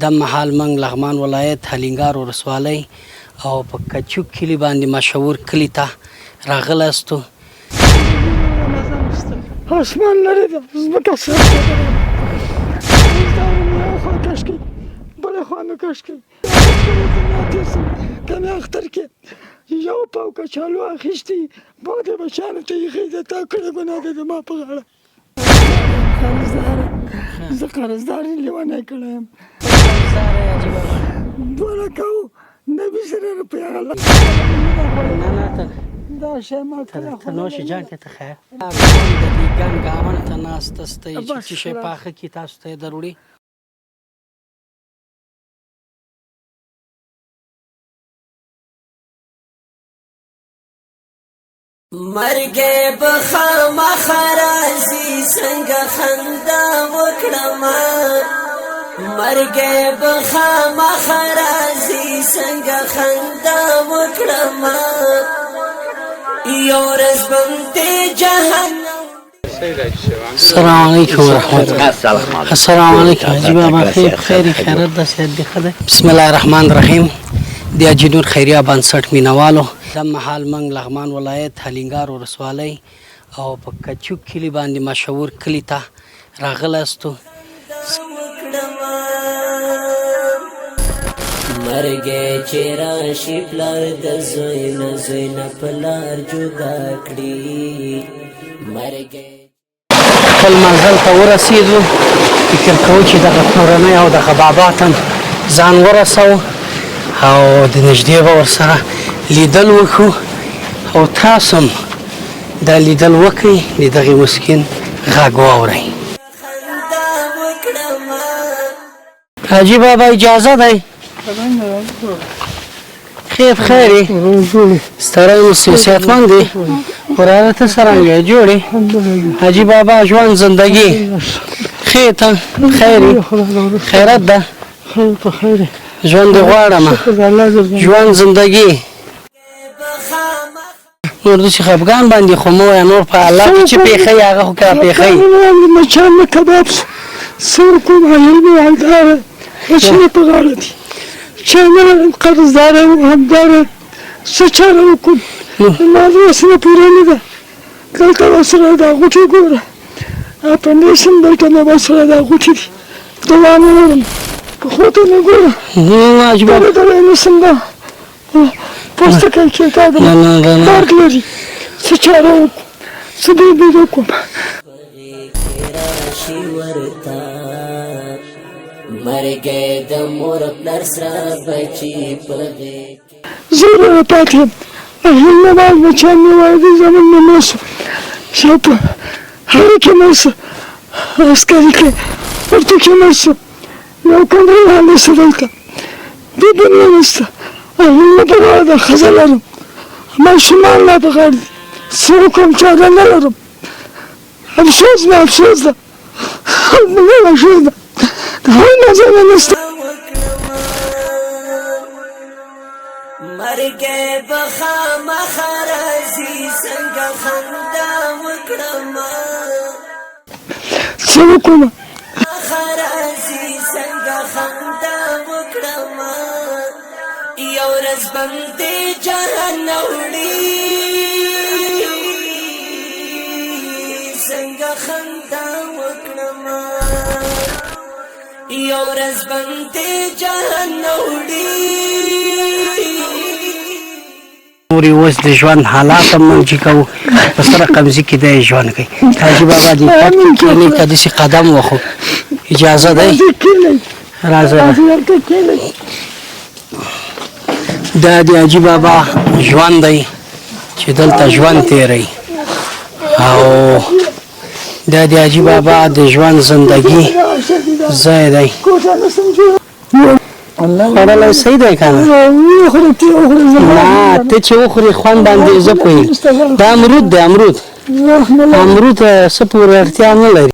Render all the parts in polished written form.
د مهال موږ لغمان ولایت هلینګار ولسوالۍ او په کچوک کلي باندې مشهور کلي ته راغلاستو. آسمان لرې ده، ځمکه صاف ده، یو خوا کش کوي بله خوا مې کش کوي. کمې اختر کې یو پاو کچالو اخیستي بعد بچیانو ته ایښی ده، تا کړې ګناه ده زما په غاړه. زه قرضداري لیونی کړی یم. دواړه کوو نه 20,000 روپۍ غلا دا شی ما ته نوش جان کې ته خیر د دې ګنګ ګاون ته ناسته ستئ چې شی پاخه کې تاسو ته یې دروړي. مرګ به خامخا راځي څنګه خندا وکړم، مرګ به خامخا راځي څنګه خندا وکړم، یو ورځ به دې جهنم. السلام علیکم ورحمت الله. السلام علیکم حاجی بابا. خیر خیرت د صحت دی خدای. بسم الله الرحمن الرحیم. د حاجي نور خیریه بنسټ مینوالو د مهال موږ لغمان ولایت هلینګار ولسوالۍ او په کچوک کلي باندې مشهور کلي ته راغلاستو. مرګ چې راشي پلار د زوی نه زوی نه پلار جدا کړي، مرګ خپل منزل ته ورسېدو. فکر کوو چې دغه کورنۍ او دغه بابا ته ځان ورسوو او د نږدې به ورسره لیدل وکړو او تاسو هم دا لیدل وکړئ، د دغې مسکین غږ واورئ. حاجي بابا اجازه دی؟ خیر خیری ستړی اوسې، صحتمند دی؟ وراره ته څرنګه یې جوړې؟ حاجي بابا ژوند زندګي ښې ته خیري خیرت ده؟ ژوند دې غواړم، ژوند زندګي. نور داسې خفګان باندې خو مه وایه، نور په الله کې چې پېښوي هغه خو که راپېښوي. مچان مې کباب شو، څه وکړم؟ عیل مې حلداره بچې مې په غاړه دي، چا نه لرم، قرضداره یم، همداره، څه چاره وکړم؟ زما وس نه پوره نه ده. دلته ورسره دا غوټې ګوره، اپنډیسم دلته مې ورسره دا غوټې دي، دوا نه لرم. پخوا ته مې ګوره دغه دلی نسم ده، پوستکی کېږده درد لري، څه چاره وکړم؟ څه بېبېد وکړم؟ مرګ د مور پلار سره بچي په غېږ. زه را پاتې یم، اهل نه باید بچیان مې واردې زمون مې مړ شو، شا په هغې کې مړ شو، عسکري کې ورته کې مړ شو، یو کمرې لاندې شو دلته، بیبي مې نشته، اهل نه په غاړه ده، ښځه لرم، ماشومان لا په غاړه دي، څه وکړم؟ چاره نه لرم. افسوس مې افسوس ده، مې افسوس ده، هر مزه مې نشته. مرګ به خامخا راځي څنګه خندا وکړم، څه وکړم؟ راځي څنګه خندا وکړم، یو ورځ به دې جهنم وړي څنګه خندا وکړم، یو ورځ به دې جهنم وړي. نورې اوس د ژوند حالات هم موږ چې کوو په څه رقمزي کې دی ژوند کوي. حاجي بابا دې پټ کښېنئ که داسې قدم وخو اجازه دی؟ راځه دا د حاجي بابا ژوند دی چې دلته ژوند تېروي او دا د حاجي بابا د ژوند زندګي ځای دی. خوړلی صحیح دی که نه؟ نه ته چې وخورې خوند باندې زه پوهېږم. دا امرود دی، امرود امرود څه پورې اړتیا نه لري.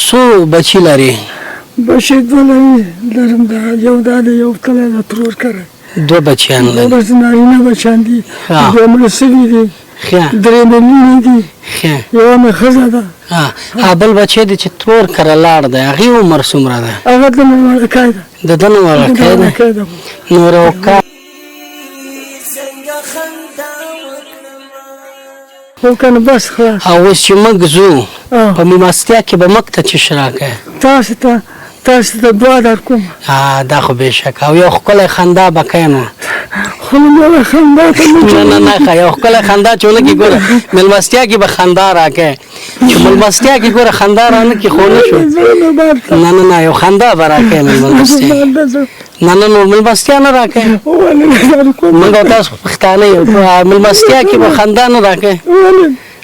څو بچي لرې؟ بچي دوه لرم، یو دا دی، یو تلی د ترور کره. دوه بچیان لري؟ دوه نارینه بچیان دي، دوه مړه سوي دي، درې مېرمنې دي یوه مې ښځه ده بل بچی دی چې ترور کره لاړ دی هغې عمر څومره دی هغه د مې وړکی ده د ده نه وړکی دی نور خو که نه بس خلاص او اوس چې موږ ځو په مېلمستیا کې به موږ ته څه شی راکوې تاسو ته دعا در کوم دا خو بېشکه او یو ښکلی خندا به کوې نو خو نوره خندا ته نه یو ښکلی خندا چې ونه کړي ګوره مېلمستیا کې به خندا راکوې چې مېلمستیا کې ګوره خندا رانه کړي خو نه شو نه یو خندا به راکوې مېلمستیا نه نور مېلمستیا نه راکوې موږ او تاسو پښتانه یو مېلمستیا کې به خندا نه راکوې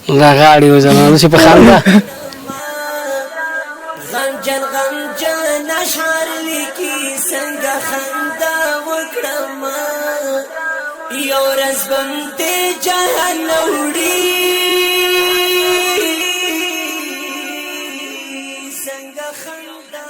راغاړي و زمانو چې په خندا غمجن اشعار لیکي څنګه خندا وکړم یو ورځ بم دې جهنم وړي څنګه خندا